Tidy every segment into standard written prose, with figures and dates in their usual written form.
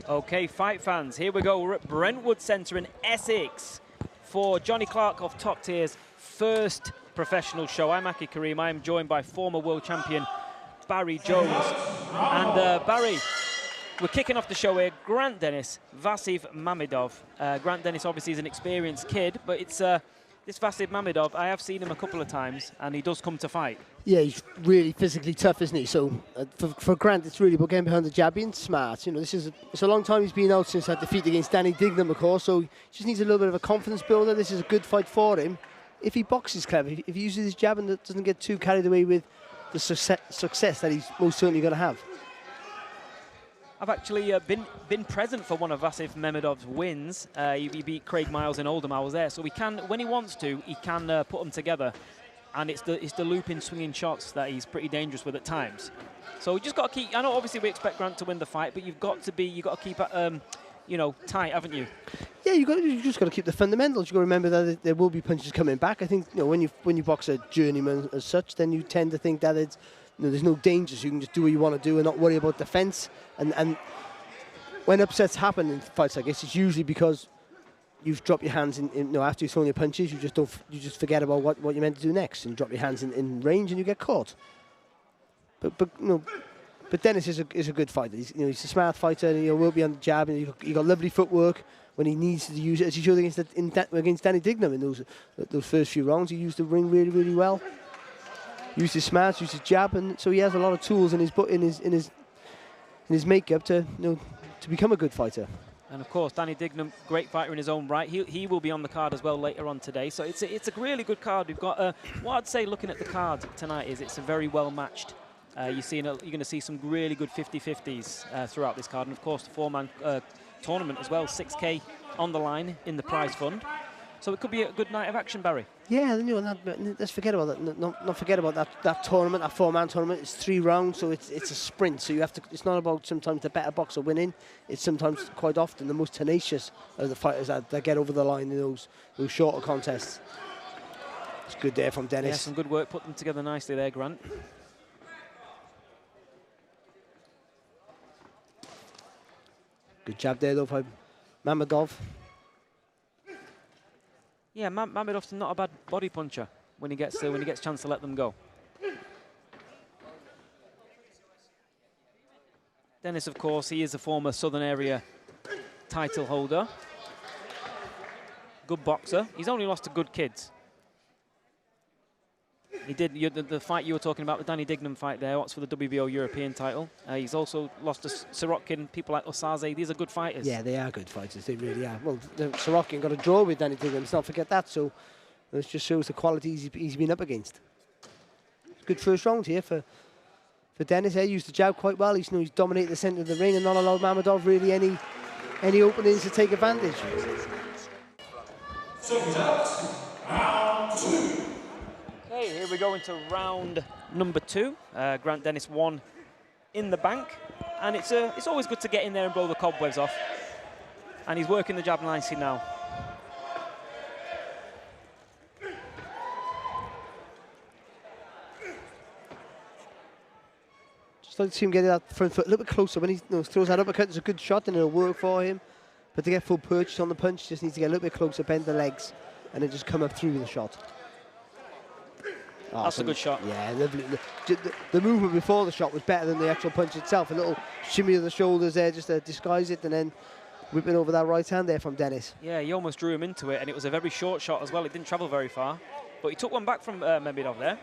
Okay, fight fans, here we go. We're at Brentwood Centre in Essex for Johnny Clark of Top Tier's first professional show. I'm Aki Karim. I'm joined by former world champion Barry Jones. And Barry, we're kicking off the show here. Grant Dennis, Vasif Mamedov. Grant Dennis obviously is an experienced kid, but it's this Vasif Mamedov, I have seen him a couple of times, and he does come to fight. Yeah, he's really physically tough, isn't he? So for Grant, it's really about getting behind the jab, being smart. You know, it's a long time he's been out since that defeat against Danny Dignam, of course. So he just needs a little bit of a confidence builder. This is a good fight for him. If he boxes clever, if he uses his jab and doesn't get too carried away with the success that he's most certainly going to have. I've actually been present for one of Vasif Mamedov's wins. He beat Craig Miles in Oldham. I was there, so he can, when he wants to, he can put them together. And it's the looping, swinging shots that he's pretty dangerous with at times. So we just got to keep. I know obviously we expect Grant to win the fight, but you've got to keep it, you know, tight, haven't you? Yeah, you just got to keep the fundamentals. You got to remember that there will be punches coming back. I think, you know, when you box a journeyman as such, then you tend to think that it's, you know, there's no danger, so you can just do what you want to do and not worry about defense. And when upsets happen in fights like this, it's usually because you've dropped your hands in, you know, after you've thrown your punches, you just forget about what you're meant to do next, and you drop your hands in range and you get caught. But you know, but Dennis is a good fighter. He's a smart fighter, and he will be on the jab, and he got lovely footwork when he needs to use it, as he showed against Danny Dignam in those first few rounds. He used the ring really, really well. Used his smarts, used his jab, and so he has a lot of tools in his makeup to, you know, to become a good fighter. And of course, Danny Dignam, great fighter in his own right. He will be on the card as well later on today. So it's a really good card. We've got what I'd say, looking at the card tonight, is it's a very well matched. You're going to see some really good 50-50s throughout this card, and of course the four-man tournament as well. 6K on the line in the prize fund. So it could be a good night of action, Barry. Yeah, you know, let's forget about that. Not forget about that tournament, that four-man tournament. It's 3 rounds, so it's a sprint. So you have to. It's not about sometimes the better boxer winning. It's sometimes, quite often, the most tenacious of the fighters that get over the line in those shorter contests. It's good there from Dennis. Yeah, some good work. Put them together nicely there, Grant. Good jab there though by Mamedov. Yeah, Mamedov's not a bad body puncher when he gets a chance to let them go. Dennis, of course, he is a former Southern Area title holder. Good boxer. He's only lost to good kids. He did the fight you were talking about, the Danny Dignam fight there. What's for the WBO European title? He's also lost to Sorokin, people like Osaze. These are good fighters. Yeah, they are good fighters. They really are. Well, Sorokin got a draw with Danny Dignam. Let's not forget that. So this just shows the quality he's been up against. Good first round here for Dennis. He used the jab quite well. He's dominated the centre of the ring and not allowed Mamedov really any openings to take advantage. Round 2. Okay, here we go into round number 2. Grant Dennis won in the bank, and it's always good to get in there and blow the cobwebs off. And he's working the jab nicely now. Just like to see him get that front foot a little bit closer. When he throws that uppercut, it's a good shot and it'll work for him. But to get full purchase on the punch, just needs to get a little bit closer, bend the legs, and then just come up through the shot. That's a good shot. Yeah, lovely. The movement before the shot was better than the actual punch itself. A little shimmy of the shoulders there just to disguise it, and then whipping over that right hand there from Dennis. Yeah, he almost drew him into it, and it was a very short shot as well. It didn't travel very far, but he took one back from Mamedov there.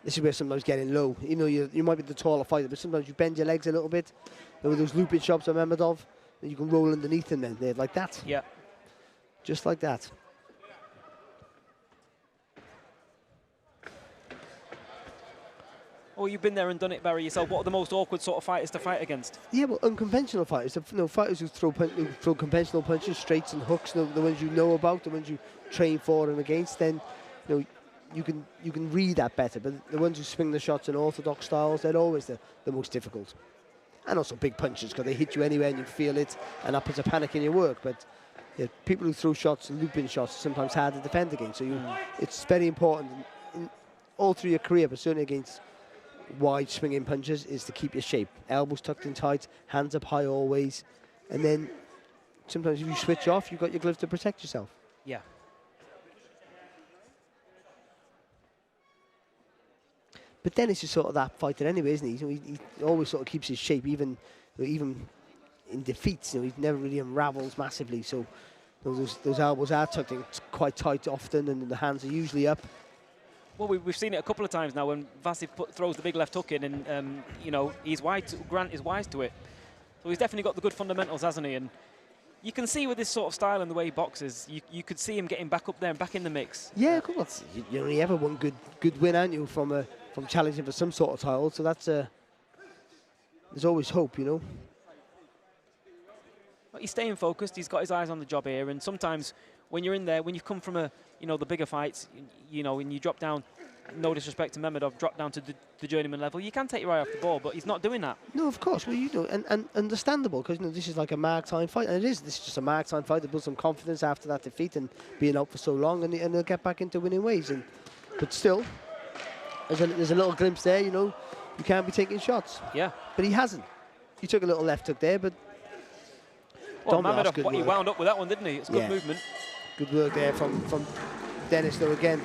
This is where sometimes getting low. Even though you might be the taller fighter, but sometimes you bend your legs a little bit. And with those looping shots of Mamedov, and you can roll underneath them then, like that. Yeah. Just like that. Oh, you've been there and done it, Barry, yourself. What are the most awkward sort of fighters to fight against? Yeah, well, unconventional fighters. You know, fighters who throw conventional punches, straights and hooks, the ones you know about, the ones you train for and against, then you know, you can read that better. But the ones who swing the shots in orthodox styles, they're always the most difficult. And also big punches, because they hit you anywhere and you feel it, and that puts a panic in your work. But yeah, people who throw shots, looping shots, are sometimes hard to defend against. So it's very important all through your career, but certainly against wide swinging punches is to keep your shape. Elbows tucked in tight, hands up high always. And then sometimes if you switch off, you've got your gloves to protect yourself. Yeah. But Dennis is sort of that fighter anyway, isn't he? So he always sort of keeps his shape, even in defeats. He never really unravels massively. So those elbows are tucked in quite tight often, and the hands are usually up. Well, we've seen it a couple of times now when Vasif throws the big left hook in, and Grant is wise to it. So he's definitely got the good fundamentals, hasn't he? And you can see with this sort of style and the way he boxes, you could see him getting back up there and back in the mix. Yeah, of course. You only ever one good win, aren't you, from challenging for some sort of title? So that's there's always hope, you know. But he's staying focused. He's got his eyes on the job here. And sometimes when you're in there, when you come from the bigger fights, when you drop down, no disrespect to Mamedov, drop down to the journeyman level, you can take your eye off the ball, but he's not doing that. No, of course. Well, and understandable, because this is like a mark time fight, and this is just a mark time fight to build some confidence after that defeat and being out for so long, and they'll get back into winning ways. But still, there's a little glimpse there. You can't be taking shots. Yeah. But he hasn't. He took a little left hook there, but. Well, Mamedov, he wound up with that one, didn't he? It's good movement. Good work there from Dennis, though, again.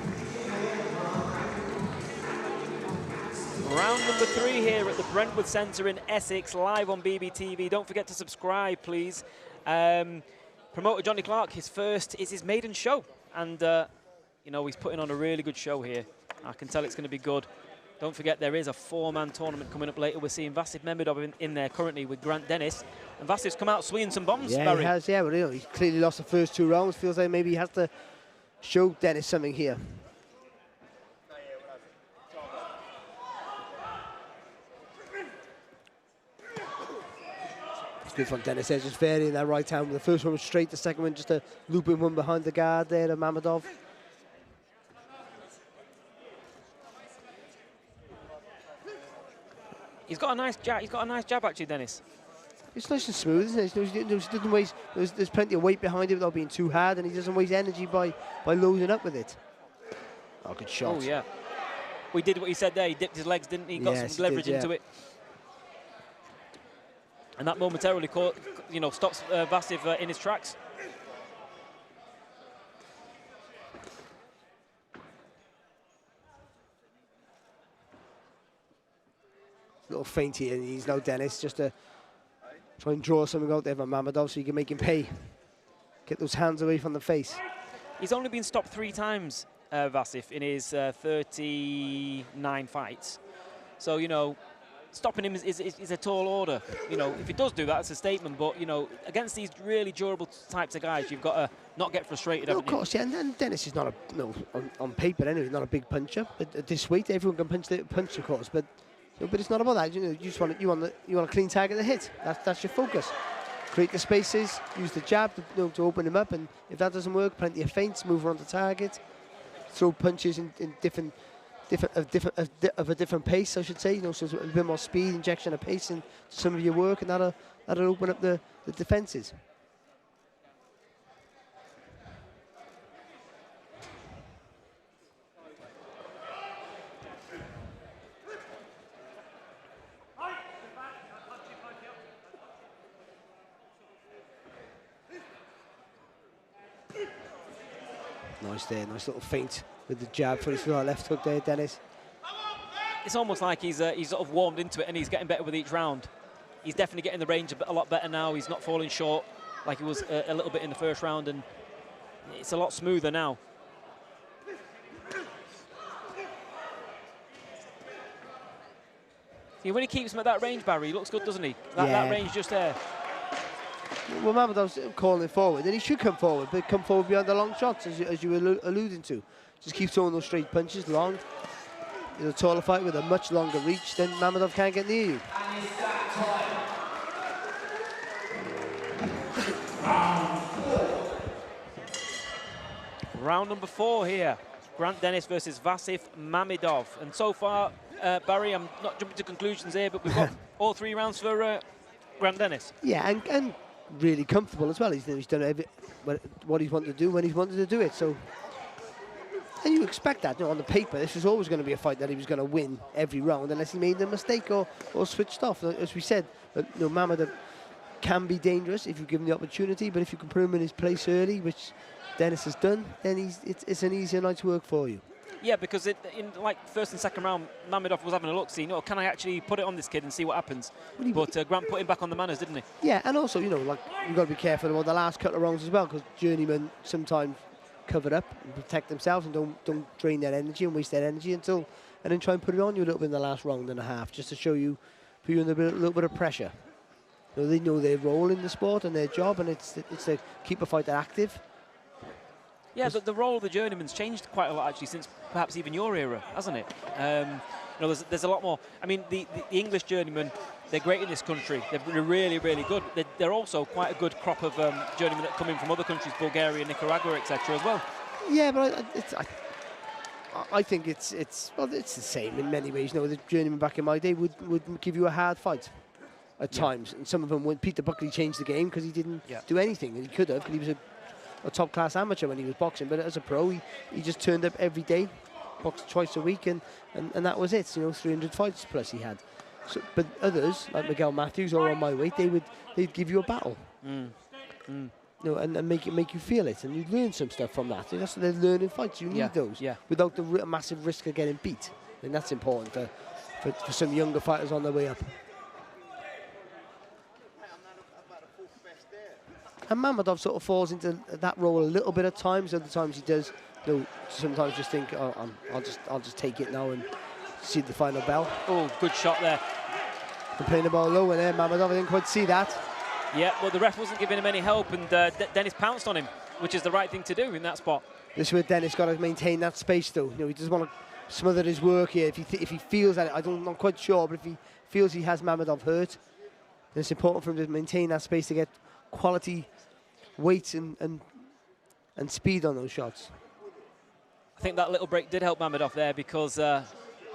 Round number 3 here at the Brentwood Centre in Essex, live on BBTV. Don't forget to subscribe, please. Promoter Johnny Clark, it's his maiden show. And, he's putting on a really good show here. I can tell it's going to be good. Don't forget, there is a 4-man tournament coming up later. We're seeing Vasif Mamedov in there currently with Grant Dennis. And Vasif's come out swinging some bombs, Yeah, Barry. he has, yeah. But he's clearly lost the first 2 rounds. Feels like maybe he has to show Dennis something here. It's good from Dennis there, just varying that right hand. The first one was straight, the second one just a looping one behind the guard there to Mamedov. He's got a nice jab. He's got a nice jab, actually, Dennis. It's nice and smooth, isn't it? He doesn't waste. There's plenty of weight behind it without being too hard, and he doesn't waste energy by loading up with it. Oh, good shot. Oh yeah. We did what he said there. He dipped his legs, didn't he? Got some leverage into it, and that momentarily stops Vasif in his tracks. Little feint here, and he's now Dennis, just to try and draw something out there from Mamedov so you can make him pay. Get those hands away from the face. He's only been stopped 3 times, Vasif, in his 39 fights. So, stopping him is a tall order. If he does do that, it's a statement. But, against these really durable types of guys, you've got to not get frustrated, Of course, yeah. And Dennis is not on paper anyway, not a big puncher. But at this weight, everyone can punch, of course. But it's not about that. You just want a clean target to hit. That's your focus. Create the spaces, use the jab to open him up, and if that doesn't work, plenty of feints, move around the target, throw punches in of a different pace, I should say. So a bit more speed, injection of pace in some of your work, and that'll open up the defenses. Nice there, nice little feint with the jab for his left hook there, Dennis. It's almost like he's sort of warmed into it, and he's getting better with each round. He's definitely getting the range a lot better now. He's not falling short like he was a little bit in the first round, and it's a lot smoother now. See, when he keeps him at that range, Barry, he looks good, doesn't he? That range just there. Well, Mamedov's calling forward, and he should come forward, but come forward beyond the long shots, as you were alluding to. Just keep throwing those straight punches long. In a taller fight with a much longer reach, then Mamedov can't get near you. Round number 4 here. Grant Dennis versus Vasif Mamedov. And so far, Barry, I'm not jumping to conclusions here, but we've got all 3 rounds for Grant Dennis. Yeah, and really comfortable as well. He's done what he's wanted to do when he's wanted to do it. So And you expect that, on the paper, this was always going to be a fight that he was going to win every round unless he made a mistake or switched off. As we said, Mamedov can be dangerous if you give him the opportunity, but if you can put him in his place early, which Dennis has done, then it's an easier night's work for you. Yeah, because in like first and second round, Mamedov was having a look, see, can I actually put it on this kid and see what happens? But Grant put him back on the manners, didn't he? Yeah, and also, like you've got to be careful about the last couple of rounds as well, because journeymen sometimes cover up and protect themselves and don't drain their energy and waste their energy and then try and put it on you a little bit in the last round and a half, just to show you, put you under a little bit of pressure. They know their role in the sport and their job, and it's to keep a fighter active. Yeah, the role of the journeyman's changed quite a lot actually since perhaps even your era, hasn't it? There's a lot more. I mean, the English journeymen, they're great in this country. They're really, really good. They're also quite a good crop of journeymen that come in from other countries, Bulgaria, Nicaragua, etc. as well. Yeah, but I think it's the same in many ways. The journeyman back in my day would give you a hard fight at times, and some of them, when Peter Buckley changed the game because he didn't do anything, and he could have, because he was a top-class amateur when he was boxing, but as a pro, he just turned up every day, boxed twice a week, and that was it. 300 fights plus he had. So, but others, like Miguel Matthews or on my weight, they'd give you a battle. And make you feel it, and you learn some stuff from that. That's what they learn in fights. You need those without the massive risk of getting beat, and that's important for some younger fighters on their way up. And Mamedov sort of falls into that role a little bit at times. Other times he does, sometimes just think, I'll just take it now and see the final bell. Oh, good shot there. Playing the ball low in there, Mamedov. I didn't quite see that. Yeah, well, the ref wasn't giving him any help, and Dennis pounced on him, which is the right thing to do in that spot. This is where Dennis got to maintain that space, though. He doesn't want to smother his work here. If he feels that, I'm not quite sure, but if he feels he has Mamedov hurt, then it's important for him to maintain that space to get quality weight and speed on those shots. I think that little break did help Mamedov there, because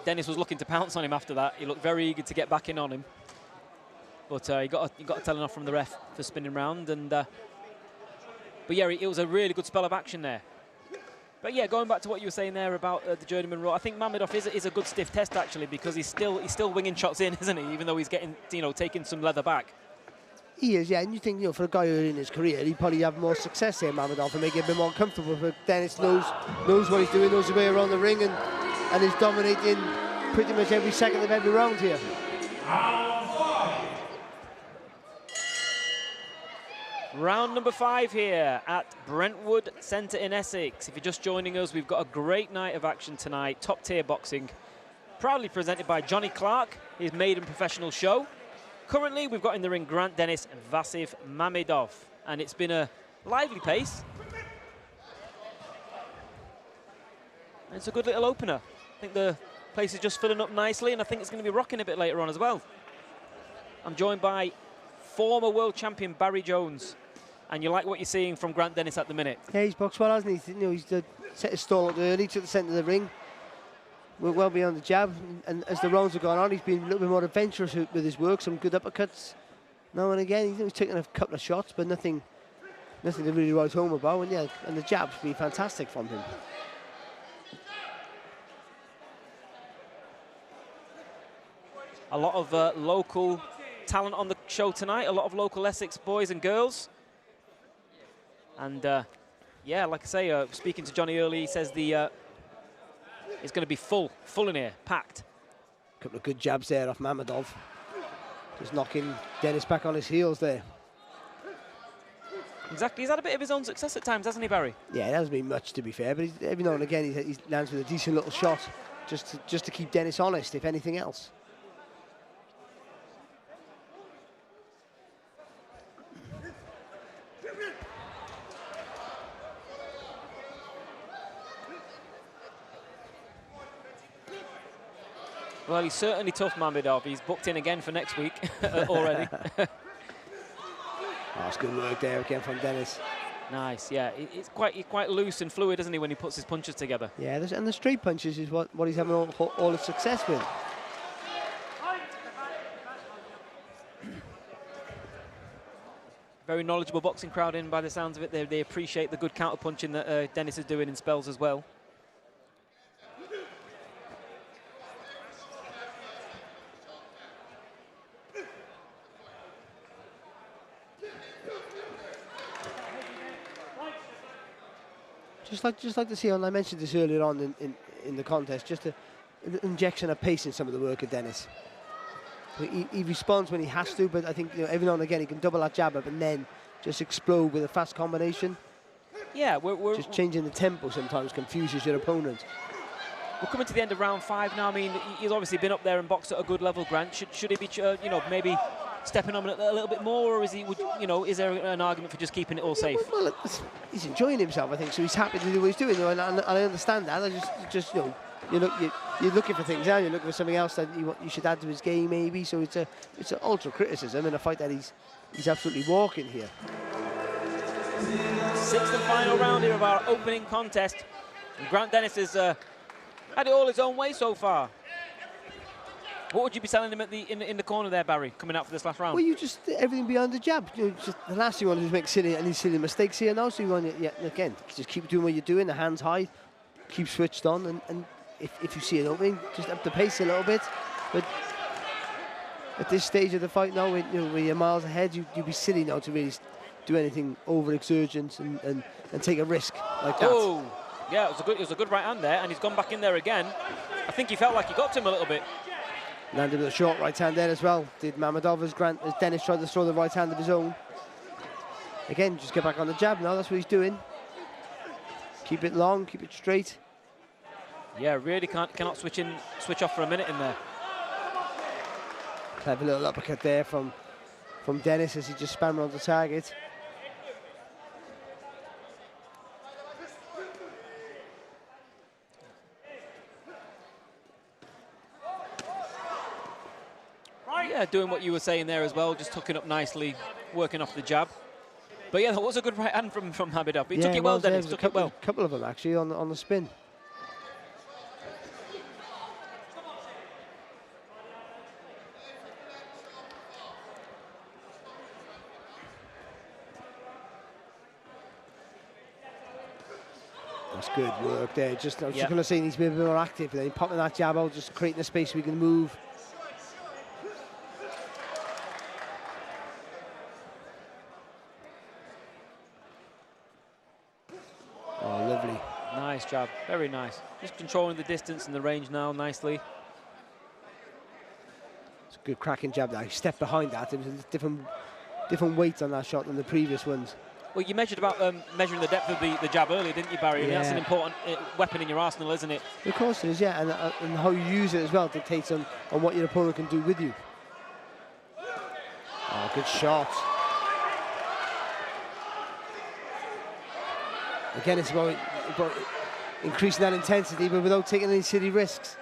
Dennis was looking to pounce on him after that. He looked very eager to get back in on him. But he got a telling off from the ref for spinning round. But yeah, it was a really good spell of action there. But yeah, going back to what you were saying there about the journeyman role, I think Mamedov is a good stiff test actually, because he's still winging shots in, isn't he? Even though he's getting taking some leather back. He is, yeah, and you think, for a guy early in his career, he'd probably have more success here, Mamedov, and make it a bit more comfortable. But Dennis knows what he's doing, knows his way around the ring, and is dominating pretty much every second of every round here. Round number 5 here at Brentwood Centre in Essex. If you're just joining us, we've got a great night of action tonight. Top tier boxing, proudly presented by Johnny Clark, his maiden professional show. Currently, we've got in the ring Grant Dennis and Vasif Mamedov, and it's been a lively pace. And it's a good little opener. I think the place is just filling up nicely, and I think it's going to be rocking a bit later on as well. I'm joined by former world champion Barry Jones, and you like what you're seeing from Grant Dennis at the minute? Yeah, he's boxed well, hasn't he? He's set his stall up early to the centre of the ring. We're well beyond the jab, and as the rounds have gone on, he's been a little bit more adventurous with his work. Some good uppercuts now and again. He's taken a couple of shots, but nothing to really write home about. And the jab's been fantastic from him. A lot of local talent on the show tonight. A lot of local Essex boys and girls. And yeah, like I say, speaking to Johnny early, he says it's going to be full in here, packed. A couple of good jabs there off Mamedov. Just knocking Dennis back on his heels there. Exactly, he's had a bit of his own success at times, hasn't he, Barry? Yeah, it hasn't been much, to be fair, but every now and again he lands with a decent little shot, just to keep Dennis honest, if anything else. Well, he's certainly tough, Mamedov. He's booked in again for next week already. That's good work there again from Dennis. Nice, yeah. He's quite loose and fluid, isn't he, when he puts his punches together? Yeah, and the straight punches is what he's having all his success with. Very knowledgeable boxing crowd in by the sounds of it. They appreciate the good counter punching that Dennis is doing in spells as well. Just like to see, and I mentioned this earlier on in the contest, just an injection of pace in some of the work of Dennis. He responds when he has to, but I think every now and again he can double that jab up and then just explode with a fast combination. Yeah, just changing the tempo sometimes confuses your opponent. We're coming to the end of round 5 now. I mean, he's obviously been up there and boxed at a good level, Grant. Should he be, maybe stepping on a little bit more, or is he, is there an argument for just keeping it all safe? Well, he's enjoying himself, I think, so he's happy to do what he's doing, and I understand that. I just you're looking for things now. You're looking for something else that you should add to his game, maybe. So it's an ultra criticism in a fight that he's absolutely walking here. 6th and final round here of our opening contest. And Grant Dennis has had it all his own way so far. What would you be telling him at in the corner there, Barry, coming out for this last round? Well, you just everything behind the jab. Just the last thing you want to do is make silly mistakes here now. So you want to, again, just keep doing what you're doing. The hands high, keep switched on, and if you see an opening, just up the pace a little bit. But at this stage of the fight now, where you're miles ahead, you'd be silly now to really do anything overexergent and take a risk like that. Oh, yeah, it was a good right hand there, and he's gone back in there again. I think he felt like he got to him a little bit. Landed with a short right hand there as well. Did Mamedov as Dennis tried to throw the right hand of his own. Again, just get back on the jab now. That's what he's doing. Keep it long, keep it straight. Yeah, really cannot switch off for a minute in there. Clever little uppercut there from Dennis as he just spun around the target. Yeah, doing what you were saying there as well, just hooking up nicely, working off the jab. But yeah, that was a good right hand from Mamedov. He took it well, Dennis. Took it well. A couple of them actually on the spin. That's good work there. I was just going to say he needs to be a bit more active. Then popping that jab out, just creating a space we can move. Oh, lovely. Nice jab, very nice. Just controlling the distance and the range now nicely. It's a good cracking jab there. He stepped behind that. It was a different weight on that shot than the previous ones. Well, you measured about measuring the depth of the jab earlier, didn't you, Barry? I mean, that's an important weapon in your arsenal, isn't it? Of course it is, yeah. And how you use it as well dictates on what your opponent can do with you. Oh, good shot. Again, it's about increasing that intensity, but without taking any silly risks.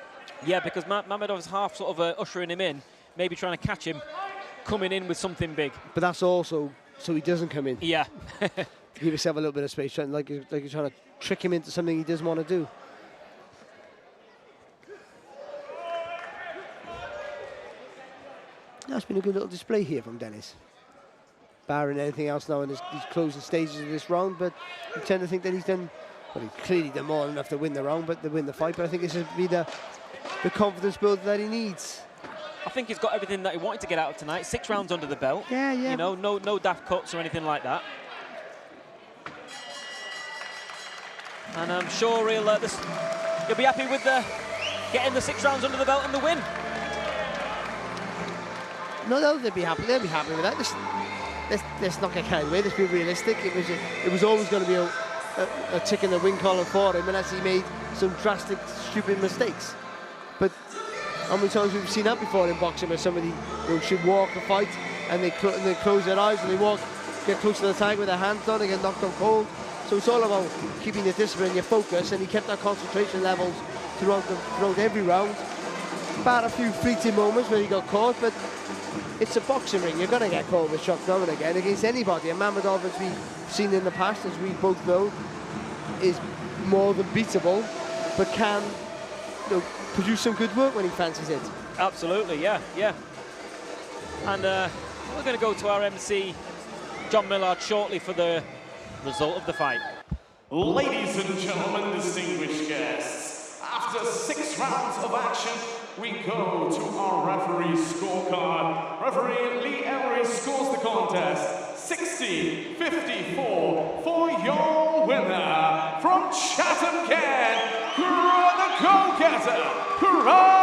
Yeah, because Mamedov's half sort of ushering him in, maybe trying to catch him, coming in with something big. But that's also so he doesn't come in. Yeah. Give yourself a little bit of space, like you're trying to trick him into something he doesn't want to do. That's been a good little display here from Dennis. Barring anything else now in these closing stages of this round, but you tend to think that he's done, well, he's clearly done more than enough to win the round, but to win the fight. But I think this would be the confidence builder that he needs. I think he's got everything that he wanted to get out of tonight. 6 rounds under the belt. Yeah. You know, no daft cuts or anything like that. And I'm sure he'll be happy with getting the 6 rounds under the belt and the win. No, they'll be happy. They'll be happy with that. Let's not get carried away. Let's be realistic. It was always going to be a tick in the win column for him, unless he made some drastic, stupid mistakes. But how many times we've seen that before in boxing, where somebody should walk a fight and they close their eyes and they get close to the tag with their hands down and get knocked out cold. So it's all about keeping your discipline, your focus, and he kept that concentration levels throughout every round. About a few fleeting moments where he got caught, but it's a boxing ring. You're going to get caught with shots now and again against anybody. And Mamedov, as we've seen in the past, as we both know, is more than beatable, but can produce some good work when he fancies it. Absolutely, yeah. And we're going to go to our MC, John Millard, shortly for the result of the fight. Ladies and gentlemen, distinguished guests, after 6 rounds of action, we go to our referee scorecard. Referee Lee Emery scores the contest 60-54 for your winner from Chatham, Kent, the go-getter,